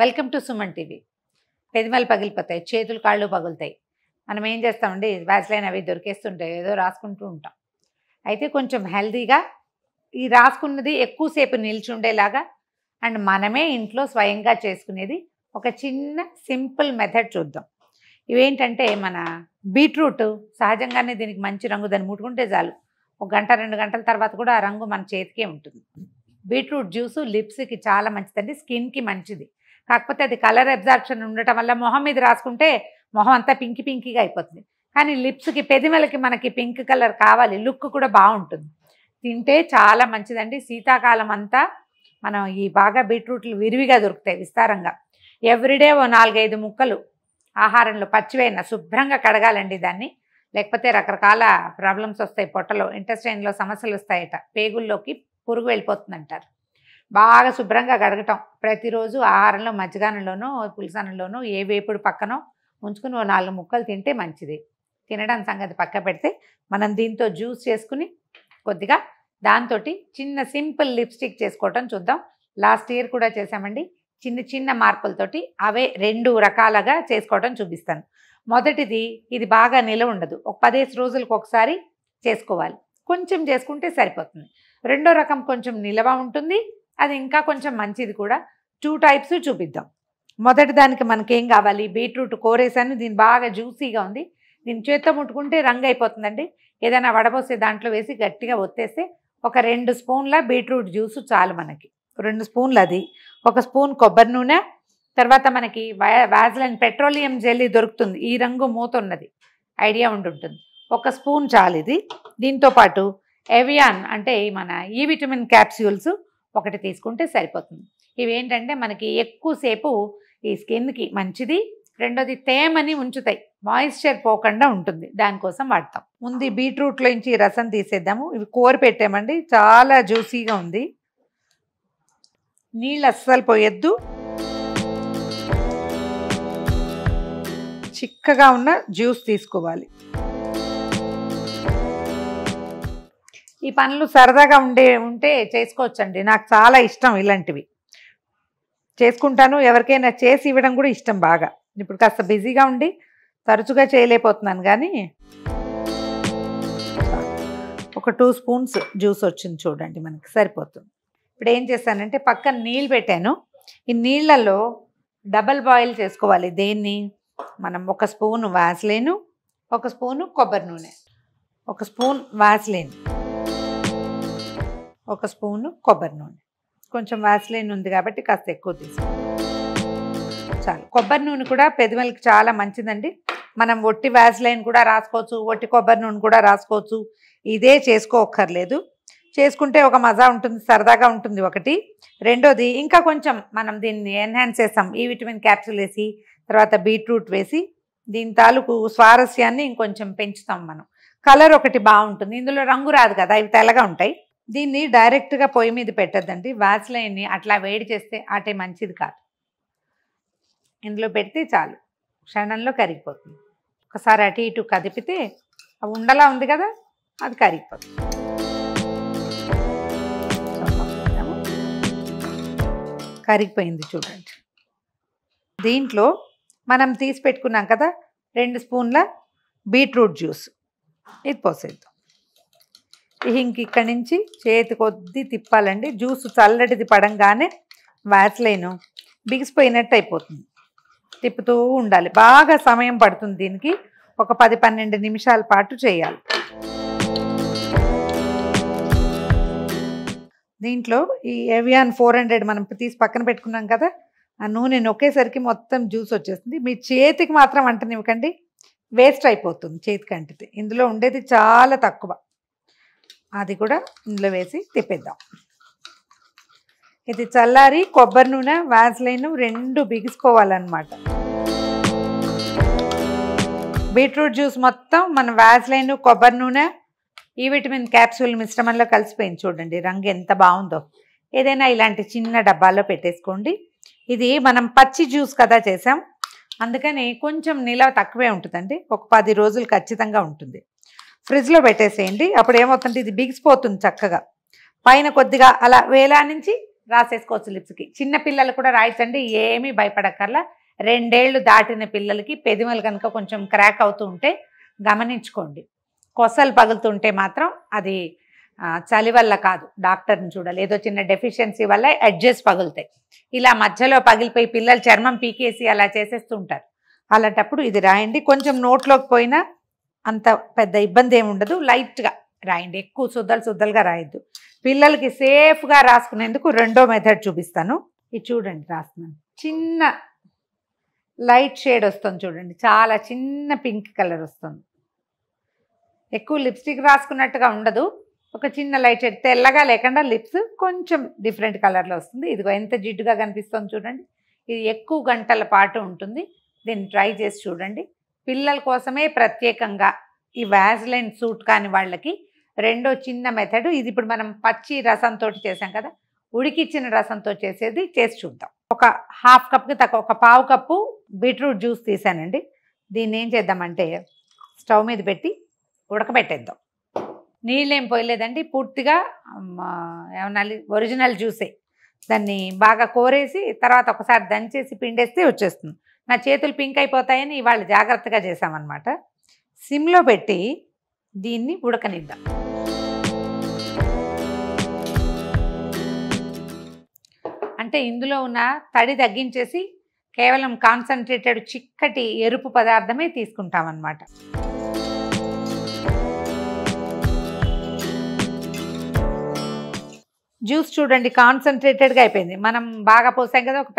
Welcome to Suman TV. పెదిమలు పగిలిపోతాయి, చేతులు కాళ్ళు పగులుతాయి. మనం ఏం చేస్తామండి, వ్యాస్లైన్ అవి దొరికేస్తుంటాయి, ఏదో రాసుకుంటూ ఉంటాం. అయితే కొంచెం హెల్తీగా ఈ రాసుకున్నది ఎక్కువసేపు నిల్చుండేలాగా అండ్ మనమే ఇంట్లో స్వయంగా చేసుకునేది ఒక చిన్న సింపుల్ మెథడ్ చూద్దాం. ఇవేంటంటే మన బీట్రూట్ సహజంగానే దీనికి మంచి రంగు, దాన్ని ముట్టుకుంటే చాలు 1 గంట 2 గంటల తర్వాత కూడా ఆ రంగు మన చేతికే ఉంటుంది. బీట్రూట్ జ్యూసు లిప్స్కి చాలా మంచిదండి, స్కిన్కి మంచిది. కాకపోతే అది కలర్ అబ్జార్ప్షన్ ఉండటం వల్ల మొహం మీద రాసుకుంటే మొహం అంతా పింకీగా అయిపోతుంది. కానీ లిప్స్కి పెదిమలకి మనకి పింక్ కలర్ కావాలి, లుక్ కూడా బాగుంటుంది. తింటే చాలా మంచిదండి. శీతాకాలం అంతా మనం ఈ బాగా బీట్రూట్లు విరివిగా దొరుకుతాయి విస్తారంగా. ఎవ్రీడే ఓ 4-5 ముక్కలు ఆహారంలో పచ్చివైన శుభ్రంగా కడగాలండి దాన్ని. లేకపోతే రకరకాల ప్రాబ్లమ్స్ వస్తాయి, పొట్టలో ఇంటెస్టైన్లో సమస్యలు వస్తాయట, పేగుల్లోకి పురుగు వెళ్ళిపోతుందంటారు. బాగా శుభ్రంగా కడగటం, ప్రతిరోజు ఆహారంలో మజ్జిగానంలోనూ పులుసనంలోనూ ఏ వేపుడు పక్కనో ఉంచుకుని ఓ 4 ముక్కలు తింటే మంచిది. తినడం సంగతి పక్క పెడితే మనం దీంతో జ్యూస్ చేసుకుని కొద్దిగా దాంతో చిన్న సింపుల్ లిప్స్టిక్ చేసుకోవటం చూద్దాం. లాస్ట్ ఇయర్ కూడా చేసామండి, చిన్న మార్పులతోటి అవే 2 రకాలుగా చేసుకోవటం చూపిస్తాను. మొదటిది, ఇది బాగా నిలవ ఉండదు, ఒక 15 రోజులకు ఒకసారి చేసుకోవాలి, కొంచెం చేసుకుంటే సరిపోతుంది. రెండో రకం కొంచెం నిలవ ఉంటుంది, అది ఇంకా కొంచెం మంచిది కూడా. 2 టైప్స్ చూపిద్దాం. మొదటి దానికి మనకేం కావాలి, బీట్రూట్ కోరేసాను, దీని బాగా జ్యూసీగా ఉంది. దీని చేత్తో ముట్టుకుంటే రంగు అయిపోతుందండి. ఏదైనా వడబోసే దాంట్లో వేసి గట్టిగా ఒత్తేస్తే ఒక 2 స్పూన్ల బీట్రూట్ జ్యూసు చాలు మనకి. 2 స్పూన్లు అది, 1 స్పూన్ కొబ్బరి నూనె, తర్వాత మనకి వాజ్లైన్ పెట్రోలియం జెల్లీ దొరుకుతుంది, ఈ రంగు మూత ఉన్నది, ఐడియా ఉండుంటుంది, 1 స్పూన్ చాలు ఇది. దీంతోపాటు ఎవియాన్ అంటే మన ఈ విటమిన్ క్యాప్స్యూల్స్ 1 తీసుకుంటే సరిపోతుంది. ఇవేంటంటే మనకి ఎక్కువసేపు ఈ స్కిన్కి మంచిది, రెండోది తేమని ఉంచుతాయి, మాయిశ్చర్ పోకుండా ఉంటుంది, దానికోసం వాడతాం. ముందు ఈ బీట్రూట్లో నుంచి రసం తీసేద్దాము. ఇవి కోరి పెట్టామండి, చాలా జ్యూసీగా ఉంది. నీళ్ళు అస్సలు పోయొద్దు, చిక్కగా ఉన్న జ్యూస్ తీసుకోవాలి. ఈ పనులు సరదాగా ఉంటే చేసుకోవచ్చండి, నాకు చాలా ఇష్టం ఇలాంటివి, చేసుకుంటాను. ఎవరికైనా చేసి ఇవ్వడం కూడా ఇష్టం బాగా. ఇప్పుడు కాస్త బిజీగా ఉండి తరచుగా చేయలేకపోతున్నాను, కానీ ఒక 2 స్పూన్స్ జ్యూస్ వచ్చింది చూడండి, మనకి సరిపోతుంది. ఇప్పుడు ఏం చేస్తానంటే పక్కన నీళ్ళు పెట్టాను, ఈ నీళ్ళల్లో డబల్ బాయిల్ చేసుకోవాలి. దేన్ని మనం 1 స్పూను వాస్లైన్, 1 స్పూను కొబ్బరి నూనె, 1 స్పూన్ వాస్లైన్, 1 స్పూను కొబ్బరి నూనె. కొంచెం వాస్లైన్ ఉంది కాబట్టి కాస్త ఎక్కువ తీసుకో చాలు. కొబ్బరి నూనె కూడా పెదవులకి చాలా మంచిదండి. మనం ఒట్టి వాస్లైన్ కూడా రాసుకోవచ్చు, ఒట్టి కొబ్బరి నూనె కూడా రాసుకోవచ్చు, ఇదే చేసుకోక్కర్లేదు. చేసుకుంటే ఒక మజా ఉంటుంది, సరదాగా ఉంటుంది ఒకటి. రెండోది, ఇంకా కొంచెం మనం దీన్ని ఎన్హాన్స్ చేస్తాం, ఈ విటమిన్ క్యాప్సూల్ వేసి తర్వాత బీట్రూట్ వేసి దీని తాలూకు స్వారస్యాన్ని ఇంకొంచెం పెంచుతాం మనం. కలర్ ఒకటి బాగుంటుంది, ఇందులో రంగు రాదు కదా, ఇవి తెల్లగా ఉంటాయి. దీన్ని డైరెక్ట్గా పొయ్యి మీద పెట్టద్దండి, వాస్లైన్ని అట్లా వేడి చేస్తే అటే మంచిది కాదు. ఇందులో పెడితే చాలు, క్షణంలో కరిగిపోతుంది. ఒకసారి అటు ఇటు కదిపితే అది ఉండలా ఉంది కదా, అది కరిగిపోతుంది. కరిగిపోయింది చూడండి. దీంట్లో మనం తీసి పెట్టుకున్నాం కదా 2 స్పూన్ల బీట్రూట్ జ్యూస్, ఇది పోసేద్దాం. ఇంక ఇక్కడి నుంచి చేతి కొద్ది తిప్పాలండి. జ్యూస్ చల్లటిది పడంగానే వాస్లైన్ బిగిసిపోయినట్టు అయిపోతుంది, తిప్పుతూ ఉండాలి. బాగా సమయం పడుతుంది దీనికి, ఒక 10-12 నిమిషాల పాటు చేయాలి. దీంట్లో ఈ ఎవియాన్ 400 మనం తీసి పక్కన పెట్టుకున్నాం కదా, ఆ నూనె నొక్కేసరికి మొత్తం జ్యూస్ వచ్చేస్తుంది. మీ చేతికి మాత్రం అంటనివ్వకండి, వేస్ట్ అయిపోతుంది చేతికి అంటితే. ఇందులో ఉండేది చాలా తక్కువ, అది కూడా ఇందులో వేసి తిప్పేద్దాం. ఇది చల్లారి కొబ్బరి నూనె వాస్లైన్ 2 బిగిసిపోవాలన్నమాట. బీట్రూట్ జ్యూస్ మొత్తం మన వాస్లైన్, కొబ్బరి నూనె, ఈ విటమిన్ క్యాప్సూల్ మిశ్రమంలో కలిసిపోయింది చూడండి, రంగు ఎంత బాగుందో. ఏదైనా ఇలాంటి చిన్న డబ్బాల్లో పెట్టేసుకోండి. ఇది మనం పచ్చి జ్యూస్ కదా చేసాం, అందుకని కొంచెం నిలవ తక్కువే ఉంటుందండి, ఒక 10 రోజులు ఖచ్చితంగా ఉంటుంది. ఫ్రిడ్జ్లో పెట్టేసేయండి, అప్పుడు ఏమవుతుందంటే ఇది బిగిసిపోతుంది చక్కగా. పైన కొద్దిగా అలా వేలా నుంచి రాసేసుకోవచ్చు లిప్స్కి. చిన్న పిల్లలు కూడా రాయచ్చండి, ఏమీ భయపడక్కర్లా. 2 ఏళ్ళు దాటిన పిల్లలకి పెదిమలు కనుక కొంచెం క్రాక్ అవుతూ ఉంటే గమనించుకోండి. కొసలు పగులుతుంటే మాత్రం అది చలి వల్ల కాదు, డాక్టర్ని చూడాలి. ఏదో చిన్న డెఫిషియన్సీ వల్ల ఎడ్జెస్ పగులుతాయి. ఇలా మధ్యలో పగిలిపోయి పిల్లలు చర్మం పీకేసి అలా చేసేస్తూ ఉంటారు. అలాంటప్పుడు ఇది రాయండి. కొంచెం నోట్లోకి పోయినా అంత పెద్ద ఇబ్బంది ఏమి ఉండదు, లైట్గా రాయండి, ఎక్కువ సుద్దలుగా రాయొద్దు. పిల్లలకి సేఫ్గా రాసుకునేందుకు రెండో మెథడ్ చూపిస్తాను. ఇది చూడండి, రాస్తున్నాను. చిన్న లైట్ షేడ్ వస్తుంది చూడండి, చాలా చిన్న పింక్ కలర్ వస్తుంది. ఎక్కువ లిప్స్టిక్ రాసుకున్నట్టుగా ఉండదు, ఒక చిన్న లైట్ షేడ్, తెల్లగా లేకుండా లిప్స్ కొంచెం డిఫరెంట్ కలర్లో వస్తుంది. ఇదిగో ఎంత జిడ్డుగా కనిపిస్తుంది చూడండి. ఇది ఎక్కువ గంటల పాటు ఉంటుంది. దీన్ని ట్రై చేసి చూడండి. పిల్లల కోసమే ప్రత్యేకంగా ఈ వ్యాజ్లైన్ సూట్ కాని వాళ్ళకి రెండో చిన్న మెథడ్ ఇది. ఇప్పుడు మనం పచ్చి రసంతో చేసాం కదా, ఉడికిచ్చిన రసంతో చేసేది చేసి చూద్దాం. ఒక హాఫ్ కప్కి తక్కువ, ఒక పావు కప్పు బీట్రూట్ జ్యూస్ తీసానండి. దీన్ని ఏం చేద్దామంటే స్టవ్ మీద పెట్టి ఉడకబెట్టేద్దాం. నీళ్ళేం పోయలేదండి, పూర్తిగా ఏమన్నా ఒరిజినల్ జ్యూసే. దాన్ని బాగా కోరేసి తర్వాత ఒకసారి దంచేసి పిండేస్తే వచ్చేస్తుంది. నా చేతులు పింక్ అయిపోతాయని ఇవాళ జాగ్రత్తగా చేసామన్నమాట. సిమ్లో పెట్టి దీన్ని ఉడకనిద్దాం. అంటే ఇందులో ఉన్న తడి తగ్గించేసి కేవలం కాన్సన్ట్రేటెడ్ చిక్కటి ఎరుపు పదార్థమే తీసుకుంటామన్నమాట. జ్యూస్ చూడండి కాన్సన్ట్రేటెడ్గా అయిపోయింది. మనం బాగా పోసాం కదా, ఒక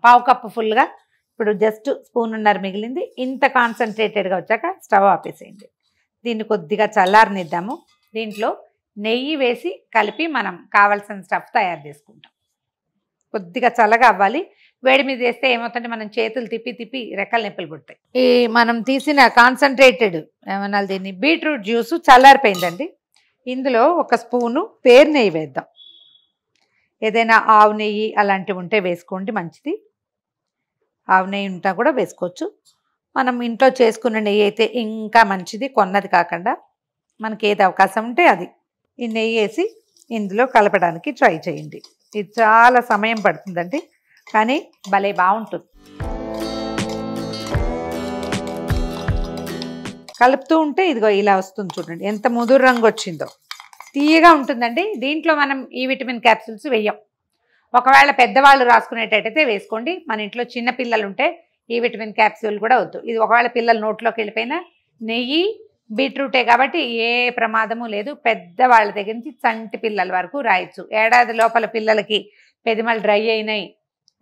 పావు కప్పు ఫుల్గా. ఇప్పుడు జస్ట్ స్పూన్నర మిగిలింది. ఇంత కాన్సన్ట్రేటెడ్గా వచ్చాక స్టవ్ ఆపేసేయండి. దీన్ని కొద్దిగా చల్లారనిద్దాము. దీంట్లో నెయ్యి వేసి కలిపి మనం కావాల్సిన స్టఫ్ తయారు చేసుకుంటాం. కొద్దిగా చల్లగా అవ్వాలి. వేడి మీద వేస్తే ఏమవుతుందంటే మనం చేతులు తిప్పి రెక్కల నొప్పులు పుడతాయి. ఈ మనం తీసిన కాన్సన్ట్రేటెడ్ ఏమన్నా దీన్ని బీట్రూట్ జ్యూసు చల్లారిపోయిందండి. ఇందులో ఒక స్పూను పేరు నెయ్యి వేద్దాం. ఏదైనా ఆవు నెయ్యి అలాంటివి ఉంటే వేసుకోండి, మంచిది. ఆవు నెయ్యి ఉంటా కూడా వేసుకోవచ్చు. మనం ఇంట్లో చేసుకున్న నెయ్యి అయితే ఇంకా మంచిది, కొన్నది కాకుండా. మనకి ఏది అవకాశం ఉంటే అది. ఈ నెయ్యి వేసి ఇందులో కలపడానికి ట్రై చేయండి. ఇది చాలా సమయం పడుతుందండి, కానీ భలే బాగుంటుంది. కలుపుతూ ఉంటే ఇదిగో ఇలా వస్తుంది చూడండి, ఎంత ముదురు రంగు వచ్చిందో. తీయగా ఉంటుందండి. దీంట్లో మనం ఈ విటమిన్ క్యాప్సూల్స్ వేయం. ఒకవేళ పెద్దవాళ్ళు రాసుకునేటట్టయితే వేసుకోండి. మన ఇంట్లో చిన్న పిల్లలు ఉంటే ఈ విటమిన్ క్యాప్సూల్ కూడా వద్దు. ఇది ఒకవేళ పిల్లలు నోట్లోకి వెళ్ళిపోయినా నెయ్యి బీట్రూటే కాబట్టి ఏ ప్రమాదము లేదు. పెద్దవాళ్ళ దగ్గర నుంచి చంటి పిల్లల వరకు రాయొచ్చు. ఏడాది లోపల పిల్లలకి పెదిమలు డ్రై అయినాయి,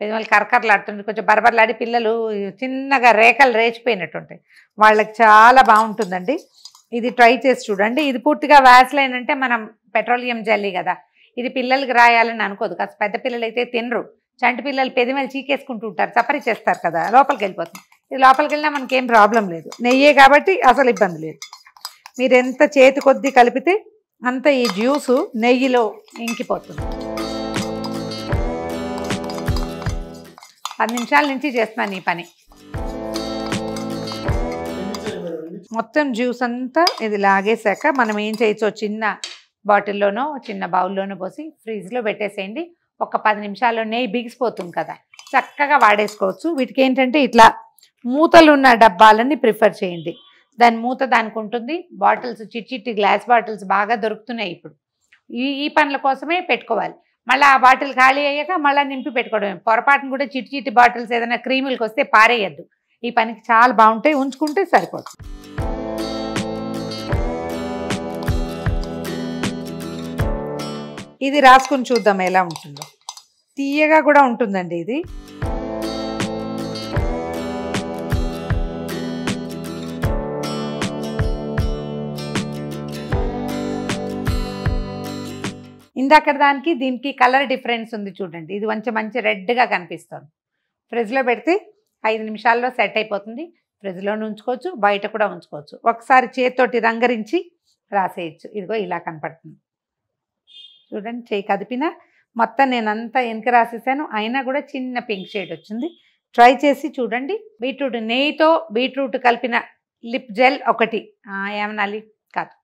పెదిమలు కరకరలాడుతుంది, కొంచెం బరబరలాడి పిల్లలు చిన్నగా రేఖలు రేచిపోయినట్టుంటాయి, వాళ్ళకి చాలా బాగుంటుందండి. ఇది ట్రై చేసి చూడండి. ఇది పూర్తిగా వ్యాస్లైన్ అంటే మనం పెట్రోలియం జెల్లీ కదా, ఇది పిల్లలకి రాయాలని అనుకోదు. కాస్త పెద్ద పిల్లలు అయితే తినరు. చంటి పిల్లలు పెదిమలు చీకేసుకుంటూ ఉంటారు, చప్పరి చేస్తారు కదా, లోపలికి వెళ్ళిపోతుంది. ఇది లోపలికి వెళ్ళినా మనకేం ప్రాబ్లం లేదు, నెయ్యే కాబట్టి అసలు ఇబ్బంది లేదు. మీరు ఎంత చేతి కొద్దీ కలిపితే అంత ఈ జ్యూసు నెయ్యిలో ఇంకిపోతుంది. 10 నిమిషాల నుంచి చేస్తున్నాను ఈ పని. మొత్తం జ్యూస్ అంతా ఇది లాగేశాక మనం ఏం చేయొచ్చో చిన్న బాటిల్లోనో చిన్న బౌల్లోనో పోసి ఫ్రిడ్జ్లో పెట్టేసేయండి. ఒక 10 నిమిషాల్లో నెయ్యి బిగిసిపోతుంది కదా, చక్కగా వాడేసుకోవచ్చు. వీటికి ఏంటంటే ఇట్లా మూతలు ఉన్న డబ్బాలని ప్రిఫర్ చేయండి. దాని మూత దానికి ఉంటుంది. బాటిల్స్ చిట్టి గ్లాస్ బాటిల్స్ బాగా దొరుకుతున్నాయి ఇప్పుడు. ఈ పనుల కోసమే పెట్టుకోవాలి. మళ్ళీ ఆ బాటిల్ ఖాళీ అయ్యాక మళ్ళీ నింపి పెట్టుకోవడం. పొరపాటును కూడా చిట్టి బాటిల్స్ ఏదైనా క్రీములకు వస్తే పారేయద్దు. ఈ పనికి చాలా బాగుంటాయి, ఉంచుకుంటే సరిపోతుంది. ఇది రాసుకుని చూద్దాం ఎలా ఉంటుందో. తీయగా కూడా ఉంటుందండి ఇది. ఇందాక దానికి దీనికి కలర్ డిఫరెన్స్ ఉంది చూడండి. ఇది కొంచెం మంచి రెడ్గా కనిపిస్తుంది. ఫ్రిడ్జ్లో పెడితే 5 నిమిషాల్లో సెట్ అయిపోతుంది. ఫ్రిడ్జ్లోనే ఉంచుకోవచ్చు, బయట కూడా ఉంచుకోవచ్చు. ఒకసారి చేతితోటి రంగరించి రాసేయచ్చు. ఇదిగో ఇలా కనపడుతుంది చూడండి. చేయి కదిపినా మొత్తం నేనంతా వెనక రాసేసాను, అయినా కూడా చిన్న పింక్ షేడ్ వచ్చింది. ట్రై చేసి చూడండి. బీట్రూట్ నెయ్యితో బీట్రూట్ కలిపిన లిప్ జెల్ ఒకటి, ఏమనాలి కాదు,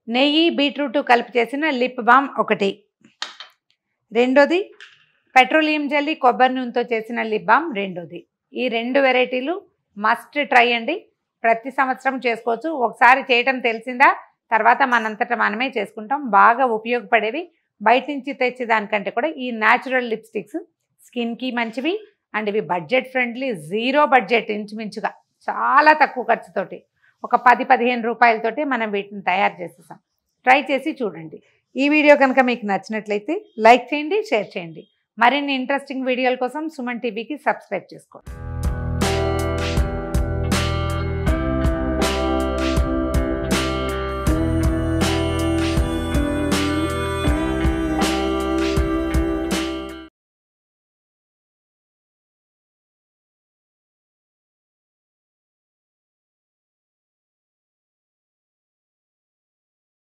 నెయ్యి బీట్రూట్ కలిపి చేసిన లిప్ బామ్ ఒకటి, రెండోది పెట్రోలియం జెల్లీ కొబ్బరి నూనెతో చేసిన లిప్ బామ్ రెండోది. ఈ 2 వెరైటీలు మస్ట్ ట్రై అండి. ప్రతి సంవత్సరం చేసుకోవచ్చు. ఒకసారి చేయటం తెలిసిందా తర్వాత మనంతట మనమే చేసుకుంటాం. బాగా ఉపయోగపడేవి. బయట నుంచి తెచ్చే దానికంటే కూడా ఈ న్యాచురల్ లిప్స్టిక్స్ స్కిన్కి మంచివి అండ్ ఇవి బడ్జెట్ ఫ్రెండ్లీ. 0 బడ్జెట్ ఇంచుమించుగా చాలా తక్కువ ఖర్చుతోటి ఒక 10-15 రూపాయలతోటి మనం వీటిని తయారు చేసేసాం. ట్రై చేసి చూడండి. ఈ వీడియో కనుక మీకు నచ్చినట్లయితే లైక్ చేయండి, షేర్ చేయండి. మరిన్ని ఇంట్రెస్టింగ్ వీడియోల కోసం సుమన్ టీవీకి సబ్స్క్రైబ్ చేసుకోండి.